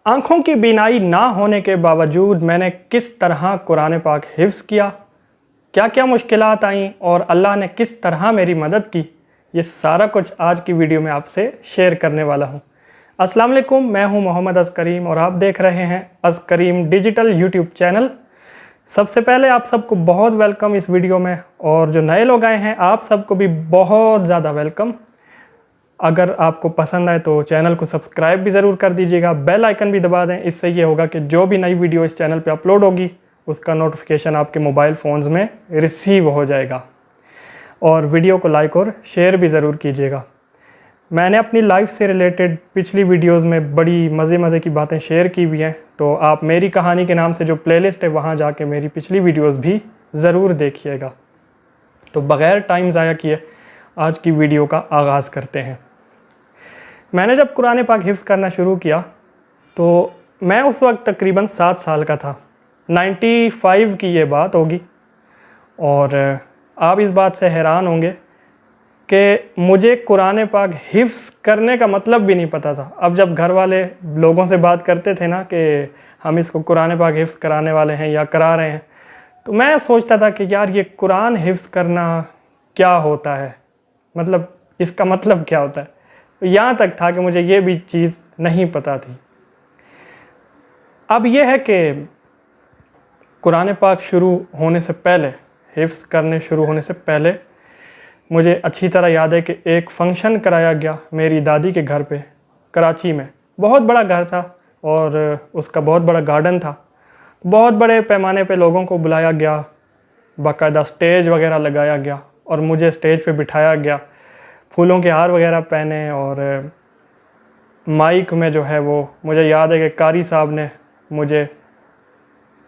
آنکھوں کی بینائی نہ ہونے کے باوجود میں نے کس طرح قرآن پاک حفظ کیا، کیا کیا مشکلات آئیں اور اللہ نے کس طرح میری مدد کی، یہ سارا کچھ آج کی ویڈیو میں آپ سے شیئر کرنے والا ہوں۔ السلام علیکم، میں ہوں محمد ازکریم اور آپ دیکھ رہے ہیں ازکریم ڈیجیٹل یوٹیوب چینل۔ سب سے پہلے آپ سب کو بہت ویلکم اس ویڈیو میں، اور جو نئے لوگ آئے ہیں آپ سب کو بھی بہت زیادہ ویلکم۔ اگر آپ کو پسند آئے تو چینل کو سبسکرائب بھی ضرور کر دیجیے گا، بیل آئیکن بھی دبا دیں، اس سے یہ ہوگا کہ جو بھی نئی ویڈیو اس چینل پہ اپلوڈ ہوگی اس کا نوٹیفیکیشن آپ کے موبائل فونز میں ریسیو ہو جائے گا۔ اور ویڈیو کو لائک اور شیئر بھی ضرور کیجیے گا۔ میں نے اپنی لائف سے ریلیٹڈ پچھلی ویڈیوز میں بڑی مزے کی باتیں شیئر کی ہوئی ہیں، تو آپ میری کہانی کے نام سے جو پلے لسٹ ہے وہاں جا کے میری پچھلی ویڈیوز بھی ضرور دیکھیے گا۔ تو بغیر ٹائم ضائع کیے آج کی ویڈیو کا آغاز کرتے ہیں۔ میں نے جب قرآن پاک حفظ کرنا شروع کیا تو میں اس وقت تقریباً 7 سال کا تھا، 95 کی یہ بات ہوگی، اور آپ اس بات سے حیران ہوں گے کہ مجھے قرآن پاک حفظ کرنے کا مطلب بھی نہیں پتہ تھا۔ اب جب گھر والے لوگوں سے بات کرتے تھے نا کہ ہم اس کو قرآن پاک حفظ کرانے والے ہیں یا کرا رہے ہیں، تو میں سوچتا تھا کہ یار یہ قرآن حفظ کرنا کیا ہوتا ہے، مطلب اس کا مطلب کیا ہوتا ہے۔ یہاں تک تھا کہ مجھے یہ بھی چیز نہیں پتہ تھی۔ اب یہ ہے کہ قرآن پاک شروع ہونے سے پہلے، حفظ کرنے شروع ہونے سے پہلے مجھے اچھی طرح یاد ہے کہ ایک فنکشن کرایا گیا میری دادی کے گھر پہ کراچی میں۔ بہت بڑا گھر تھا اور اس کا بہت بڑا گارڈن تھا، بہت بڑے پیمانے پہ لوگوں کو بلایا گیا، باقاعدہ سٹیج وغیرہ لگایا گیا اور مجھے سٹیج پہ بٹھایا گیا، پھولوں کے ہار وغیرہ پہنے، اور مائک میں جو ہے وہ مجھے یاد ہے کہ قاری صاحب نے مجھے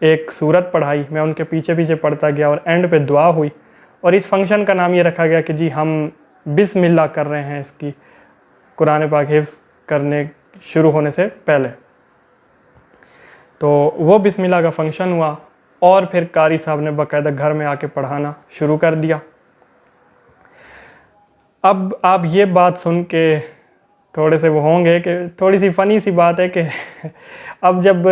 ایک سورت پڑھائی، میں ان کے پیچھے پیچھے پڑھتا گیا اور اینڈ پہ دعا ہوئی، اور اس فنکشن کا نام یہ رکھا گیا کہ جی ہم بسم اللہ کر رہے ہیں اس کی قرآن پاک حفظ کرنے شروع ہونے سے پہلے۔ تو وہ بسم اللہ کا فنکشن ہوا اور پھر قاری صاحب نے باقاعدہ گھر میں آ کے پڑھانا شروع کر دیا۔ اب آپ یہ بات سن کے تھوڑے سے وہ ہوں گے کہ تھوڑی سی فنی سی بات ہے کہ اب جب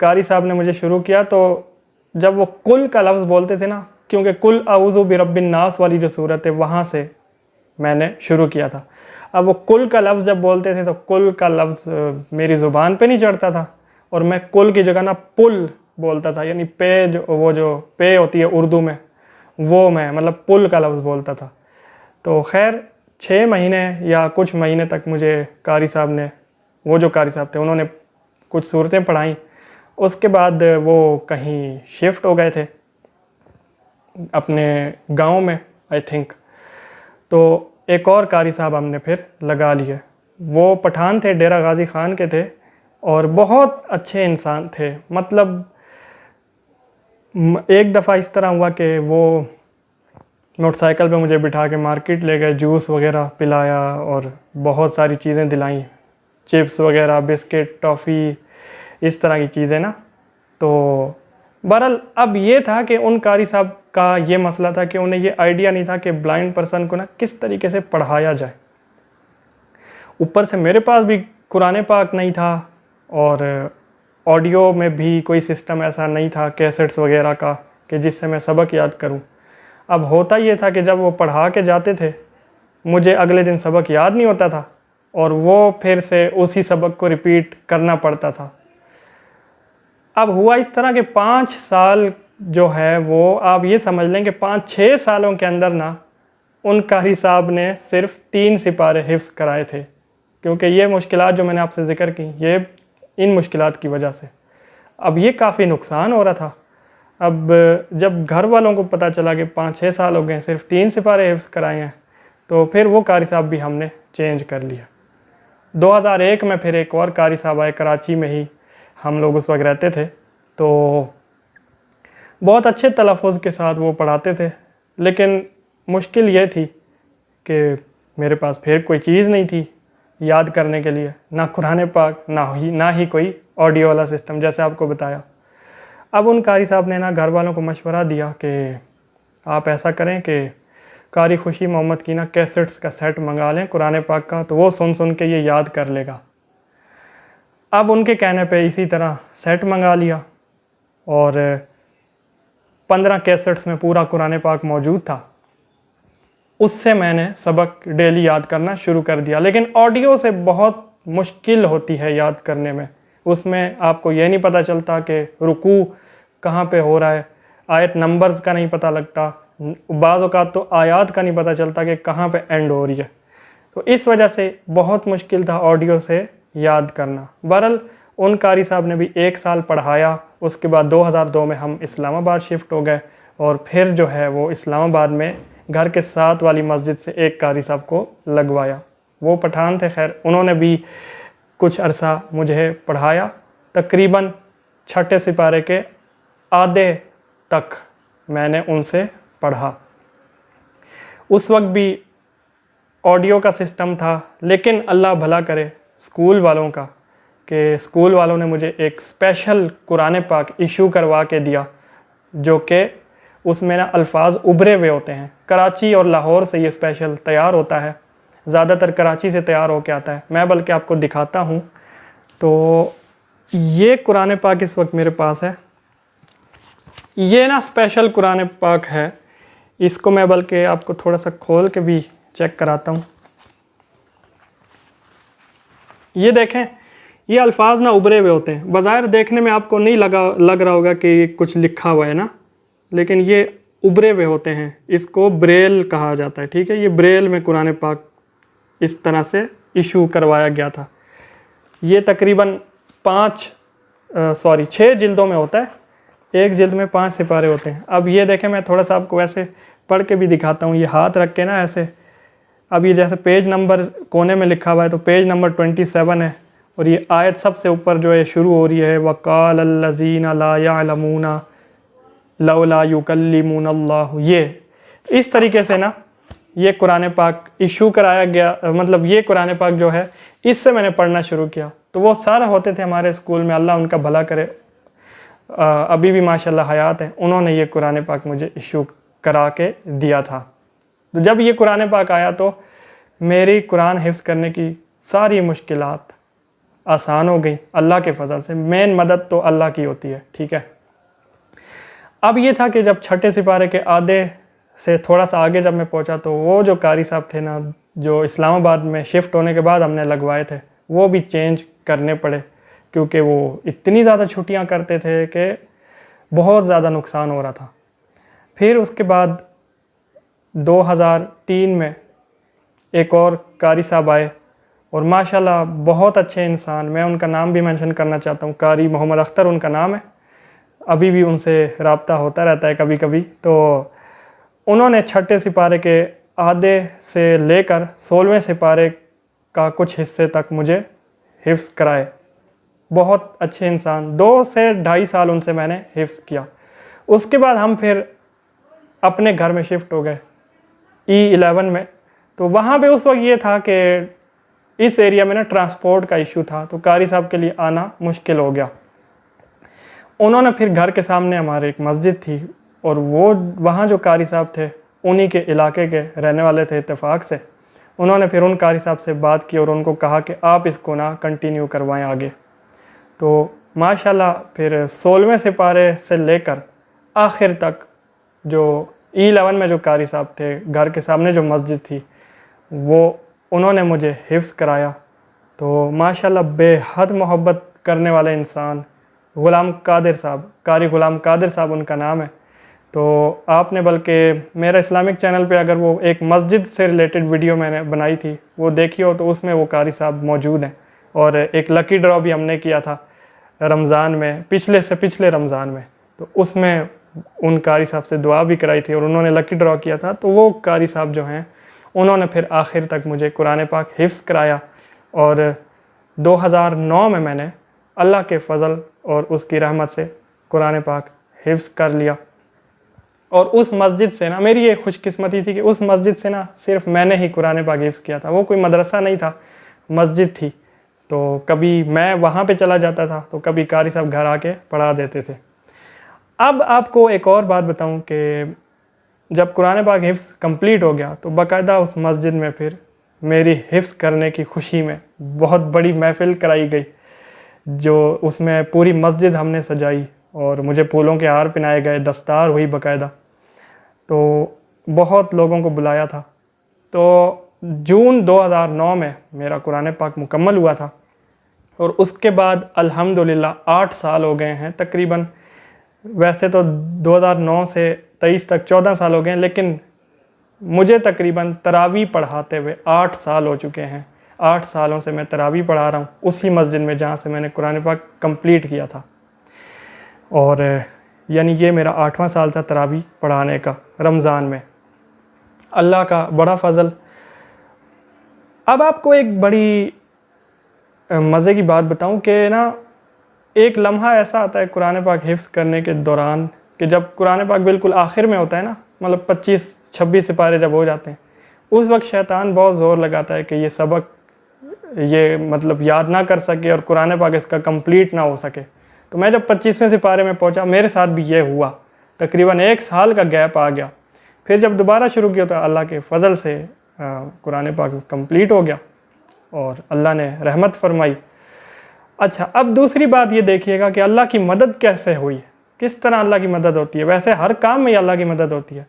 قاری صاحب نے مجھے شروع کیا تو جب وہ کل کا لفظ بولتے تھے نا، کیونکہ کل اعوذ برب الناس والی جو صورت ہے وہاں سے میں نے شروع کیا تھا۔ اب وہ کل کا لفظ جب بولتے تھے تو کل کا لفظ میری زبان پہ نہیں چڑھتا تھا، اور میں کل کی جگہ نا پل بولتا تھا، یعنی وہ جو پے ہوتی ہے اردو میں، وہ میں مطلب پل کا لفظ بولتا تھا۔ تو خیر 6 مہینے یا کچھ مہینے تک مجھے قاری صاحب نے، وہ جو قاری صاحب تھے انہوں نے کچھ صورتیں پڑھائیں۔ اس کے بعد وہ کہیں شفٹ ہو گئے تھے اپنے گاؤں میں آئی تھنک، تو ایک اور قاری صاحب ہم نے پھر لگا لیے۔ وہ پٹھان تھے، ڈیرہ غازی خان کے تھے، اور بہت اچھے انسان تھے۔ مطلب ایک دفعہ اس طرح ہوا کہ وہ موٹر سائیکل پہ مجھے بٹھا کے مارکیٹ لے گئے، جوس وغیرہ پلایا اور بہت ساری چیزیں دلائیں، چپس وغیرہ، بسکٹ، ٹافی، اس طرح کی چیزیں نا۔ تو بہرحال اب یہ تھا کہ ان قاری صاحب کا یہ مسئلہ تھا کہ انہیں یہ آئیڈیا نہیں تھا کہ بلائنڈ پرسن کو نا کس طریقے سے پڑھایا جائے۔ اوپر سے میرے پاس بھی قرآن پاک نہیں تھا، اور آڈیو میں بھی کوئی سسٹم ایسا نہیں تھا کیسٹس وغیرہ کا کہ جس سے میں سبق یاد کروں۔ اب ہوتا یہ تھا کہ جب وہ پڑھا کے جاتے تھے مجھے اگلے دن سبق یاد نہیں ہوتا تھا، اور وہ پھر سے اسی سبق کو ریپیٹ کرنا پڑتا تھا۔ اب ہوا اس طرح کہ 5 سال جو ہے وہ آپ یہ سمجھ لیں کہ 5-6 سالوں کے اندر نا ان قاری صاحب نے صرف 3 سپارے حفظ کرائے تھے، کیونکہ یہ مشکلات جو میں نے آپ سے ذکر کی یہ ان مشکلات کی وجہ سے۔ اب یہ کافی نقصان ہو رہا تھا۔ اب جب گھر والوں کو پتہ چلا کہ 5-6 سال ہو گئے صرف 3 سپارے حفظ کرائے ہیں، تو پھر وہ قاری صاحب بھی ہم نے چینج کر لیا۔ 2001 میں پھر ایک اور قاری صاحب آئے، کراچی میں ہی ہم لوگ اس وقت رہتے تھے، تو بہت اچھے تلفظ کے ساتھ وہ پڑھاتے تھے، لیکن مشکل یہ تھی کہ میرے پاس پھر کوئی چیز نہیں تھی یاد کرنے کے لیے، نہ قرآن پاک، نہ ہی کوئی آڈیو والا سسٹم جیسے آپ کو بتایا۔ اب ان قاری صاحب نے نا گھر والوں کو مشورہ دیا کہ آپ ایسا کریں کہ قاری خوشی محمد کی نا کیسٹس کا سیٹ منگا لیں قرآن پاک کا، تو وہ سن کے یہ یاد کر لے گا۔ اب ان کے کہنے پہ اسی طرح سیٹ منگا لیا اور 15 کیسٹس میں پورا قرآن پاک موجود تھا. اس سے میں نے سبق ڈیلی یاد کرنا شروع کر دیا. لیکن آڈیو سے بہت مشکل ہوتی ہے یاد کرنے میں. اس میں آپ کو یہ نہیں پتہ چلتا کہ رکوع کہاں پہ ہو رہا ہے, آیت نمبرز کا نہیں پتہ لگتا, بعض اوقات تو آیات کا نہیں پتہ چلتا کہ کہاں پہ اینڈ ہو رہی ہے. تو اس وجہ سے بہت مشکل تھا آڈیو سے یاد کرنا. بہرحال ان قاری صاحب نے بھی 1 سال پڑھایا. اس کے بعد 2002 میں ہم اسلام آباد شفٹ ہو گئے اور پھر جو ہے وہ اسلام آباد میں گھر کے ساتھ والی مسجد سے ایک قاری صاحب کو لگوایا. وہ پٹھان تھے, خیر انہوں نے بھی کچھ عرصہ مجھے پڑھایا. تقریباً 6 سپارے کے آدھے تک میں نے ان سے پڑھا. اس وقت بھی آڈیو کا سسٹم تھا, لیکن اللہ بھلا کرے اسکول والوں کا کہ اسکول والوں نے مجھے ایک اسپیشل قرآن پاک ایشو کروا کے دیا, جو کہ اس میں نا الفاظ ابھرے ہوئے ہوتے ہیں. کراچی اور لاہور سے یہ اسپیشل تیار ہوتا ہے, زیادہ تر کراچی سے تیار ہو کے آتا ہے. میں بلکہ آپ کو دکھاتا ہوں. تو یہ قرآن پاک اس وقت میرے پاس ہے. یہ نا اسپیشل قرآن پاک ہے. اس کو میں بلکہ آپ کو تھوڑا سا کھول کے بھی چیک کراتا ہوں. یہ دیکھیں, یہ الفاظ نا ابھرے ہوئے ہوتے ہیں. بظاہر دیکھنے میں آپ کو نہیں لگ رہا ہوگا کہ یہ کچھ لکھا ہوا ہے نا, لیکن یہ ابھرے ہوئے ہوتے ہیں. اس کو بریل کہا جاتا ہے. ٹھیک ہے, یہ بریل میں قرآن پاک اس طرح سے ایشو کروایا گیا تھا. یہ تقریباً 6 جلدوں میں ہوتا ہے. ایک جلد میں 5 سپارے ہوتے ہیں. اب یہ دیکھیں, میں تھوڑا سا آپ کو ایسے پڑھ کے بھی دکھاتا ہوں. یہ ہاتھ رکھ کے نا ایسے, اب یہ جیسے پیج نمبر کونے میں لکھا ہوا ہے تو پیج نمبر 27 ہے, اور یہ آیت سب سے اوپر جو ہے شروع ہو رہی ہے وَقَالَ الَّذِينَ لَا يَعْلَمُونَ لَوْلَا يُكَلِّمُونَ اللَّهُ. یہ اس طریقے سے نا یہ قرآن پاک ایشو کرایا گیا. مطلب یہ قرآن پاک جو ہے اس سے میں نے پڑھنا شروع کیا. تو وہ سارا ہوتے تھے ہمارے اسکول میں, اللہ ان کا بھلا کرے, ابھی بھی ماشاءاللہ حیات ہیں. انہوں نے یہ قرآن پاک مجھے ایشو کرا کے دیا تھا. تو جب یہ قرآن پاک آیا تو میری قرآن حفظ کرنے کی ساری مشکلات آسان ہو گئی اللہ کے فضل سے. مین مدد تو اللہ کی ہوتی ہے. ٹھیک ہے, اب یہ تھا کہ جب 6 سپارے کے آدھے سے تھوڑا سا آگے جب میں پہنچا تو وہ جو قاری صاحب تھے نا, جو اسلام آباد میں شفٹ ہونے کے بعد ہم نے لگوائے تھے, وہ بھی چینج کرنے پڑے, کیونکہ وہ اتنی زیادہ چھٹیاں کرتے تھے کہ بہت زیادہ نقصان ہو رہا تھا. پھر اس کے بعد 2003 میں ایک اور قاری صاحب آئے, اور ماشاءاللہ بہت اچھے انسان. میں ان کا نام بھی مینشن کرنا چاہتا ہوں, قاری محمد اختر ان کا نام ہے. ابھی بھی ان سے رابطہ ہوتا رہتا ہے کبھی کبھی. تو انہوں نے 6 سپارے کے آدھے سے لے کر 16ویں سپارے کا کچھ حصے تک مجھے حفظ کرائے. بہت اچھے انسان. 2 سے 2.5 سال ان سے میں نے حفظ کیا. اس کے بعد ہم پھر اپنے گھر میں شفٹ ہو گئے E11 میں. تو وہاں پہ اس وقت یہ تھا کہ اس ایریا میں نا ٹرانسپورٹ کا ایشو تھا, تو قاری صاحب کے لیے آنا مشکل ہو گیا. انہوں نے پھر گھر کے سامنے ہمارے ایک مسجد تھی, اور وہ وہاں جو قاری صاحب تھے انہی کے علاقے کے رہنے والے تھے اتفاق سے. انہوں نے پھر ان قاری صاحب سے بات کی اور ان کو کہا کہ آپ اس کو نا کنٹینیو کروائیں آگے. تو ماشاءاللہ پھر 16ویں سپارے سے لے کر آخر تک جو E11 میں جو قاری صاحب تھے, گھر کے سامنے جو مسجد تھی, وہ انہوں نے مجھے حفظ کرایا. تو ماشاءاللہ بے حد محبت کرنے والے انسان غلام قادر صاحب, قاری غلام قادر صاحب ان کا نام ہے. تو آپ نے بلکہ میرا اسلامک چینل پہ اگر وہ ایک مسجد سے ریلیٹڈ ویڈیو میں نے بنائی تھی وہ دیکھی ہو تو اس میں وہ قاری صاحب موجود ہیں. اور ایک لکی ڈرا بھی ہم نے کیا تھا رمضان میں, پچھلے رمضان میں. تو اس میں ان قاری صاحب سے دعا بھی کرائی تھی اور انہوں نے لکی ڈرا کیا تھا. تو وہ قاری صاحب جو ہیں انہوں نے پھر آخر تک مجھے قرآن پاک حفظ کرایا. اور 2009 میں نے اللہ کے فضل اور اس کی رحمت سے قرآن پاک حفظ کر لیا. اور اس مسجد سے نا میری یہ خوش قسمتی تھی کہ اس مسجد سے نا صرف میں نے ہی قرآن پاک حفظ کیا تھا. وہ کوئی مدرسہ نہیں تھا, مسجد تھی. تو کبھی میں وہاں پہ چلا جاتا تھا تو کبھی قاری صاحب گھر آ کے پڑھا دیتے تھے. اب آپ کو ایک اور بات بتاؤں کہ جب قرآن پاک حفظ کمپلیٹ ہو گیا تو باقاعدہ اس مسجد میں پھر میری حفظ کرنے کی خوشی میں بہت بڑی محفل کرائی گئی. جو اس میں پوری مسجد ہم نے سجائی اور مجھے پھولوں کے ہار پہنائے گئے، دستار ہوئی باقاعدہ، تو بہت لوگوں کو بلایا تھا۔ تو جون 2009 میں میرا قرآن پاک مکمل ہوا تھا، اور اس کے بعد الحمدللہ 8 سال ہو گئے ہیں تقریباً۔ ویسے تو 2009 سے 23 تک 14 سال ہو گئے ہیں، لیکن مجھے تقریباً تراویح پڑھاتے ہوئے 8 سال ہو چکے ہیں۔ 8 سالوں سے میں تراویح پڑھا رہا ہوں اسی مسجد میں جہاں سے میں نے قرآن پاک کمپلیٹ کیا تھا، اور یعنی یہ میرا 8واں سال تھا تراویح پڑھانے کا رمضان میں۔ اللہ کا بڑا فضل۔ اب آپ کو ایک بڑی مزے کی بات بتاؤں کہ نا، ایک لمحہ ایسا آتا ہے قرآن پاک حفظ کرنے کے دوران کہ جب قرآن پاک بالکل آخر میں ہوتا ہے نا، مطلب 25-26 سپارے جب ہو جاتے ہیں، اس وقت شیطان بہت زور لگاتا ہے کہ یہ سبق یہ مطلب یاد نہ کر سکے اور قرآن پاک اس کا کمپلیٹ نہ ہو سکے۔ تو میں جب 25ویں سپارے میں پہنچا، میرے ساتھ بھی یہ ہوا، تقریباً 1 سال کا گیپ آ گیا۔ پھر جب دوبارہ شروع کیا تو اللہ کے فضل سے قرآن پاک کمپلیٹ ہو گیا اور اللہ نے رحمت فرمائی۔ اچھا، اب دوسری بات یہ دیکھیے گا کہ اللہ کی مدد کیسے ہوئی، کس طرح اللہ کی مدد ہوتی ہے۔ ویسے ہر کام میں اللہ کی مدد ہوتی ہے۔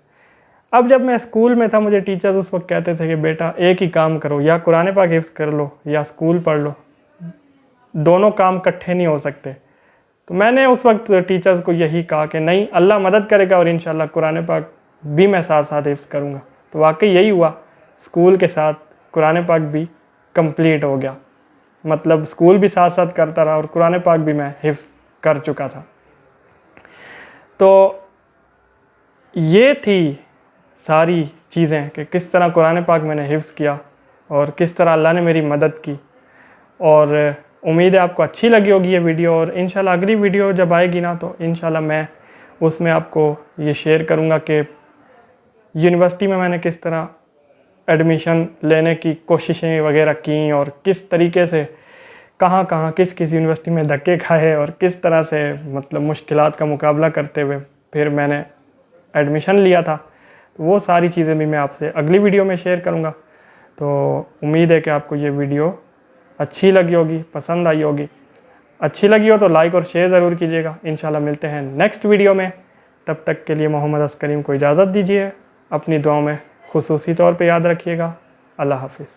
اب جب میں اسکول میں تھا، مجھے ٹیچرز اس وقت کہتے تھے کہ بیٹا ایک ہی کام کرو، یا قرآن پاک حفظ کر لو یا اسکول پڑھ لو، دونوں کام اکٹھے نہیں ہو سکتے۔ تو میں نے اس وقت ٹیچرز کو یہی کہا کہ نہیں، اللہ مدد کرے گا اور انشاءاللہ قرآن پاک بھی میں ساتھ ساتھ حفظ کروں گا۔ تو واقعی یہی ہوا، اسکول کے ساتھ قرآن پاک بھی کمپلیٹ ہو گیا، مطلب اسکول بھی ساتھ ساتھ کرتا رہا اور قرآن پاک بھی میں حفظ کر چکا تھا۔ تو یہ تھی ساری چیزیں کہ کس طرح قرآن پاک میں نے حفظ کیا اور کس طرح اللہ نے میری مدد کی، اور امید ہے آپ کو اچھی لگی ہوگی یہ ویڈیو، اور انشاءاللہ اگلی ویڈیو جب آئے گی نا تو انشاءاللہ میں اس میں آپ کو یہ شیئر کروں گا کہ یونیورسٹی میں نے کس طرح ایڈمیشن لینے کی کوششیں وغیرہ کیں، اور کس طریقے سے کہاں کہاں کس یونیورسٹی میں دھکے کھائے، اور کس طرح سے مطلب مشکلات کا مقابلہ کرتے ہوئے پھر میں نے ایڈمیشن لیا تھا۔ تو وہ ساری چیزیں بھی میں آپ سے اگلی ویڈیو میں شیئر کروں گا۔ تو امید ہے کہ آپ کو یہ ویڈیو اچھی لگی ہوگی، پسند آئی ہوگی۔ اچھی لگی ہو تو لائک اور شیئر ضرور کیجیے گا۔ انشاءاللہ ملتے ہیں نیکسٹ ویڈیو میں، تب تک کے لیے محمد اسکریم کو اجازت دیجیے۔ اپنی دعاؤں میں خصوصی طور پہ یاد رکھیے گا۔ اللہ حافظ۔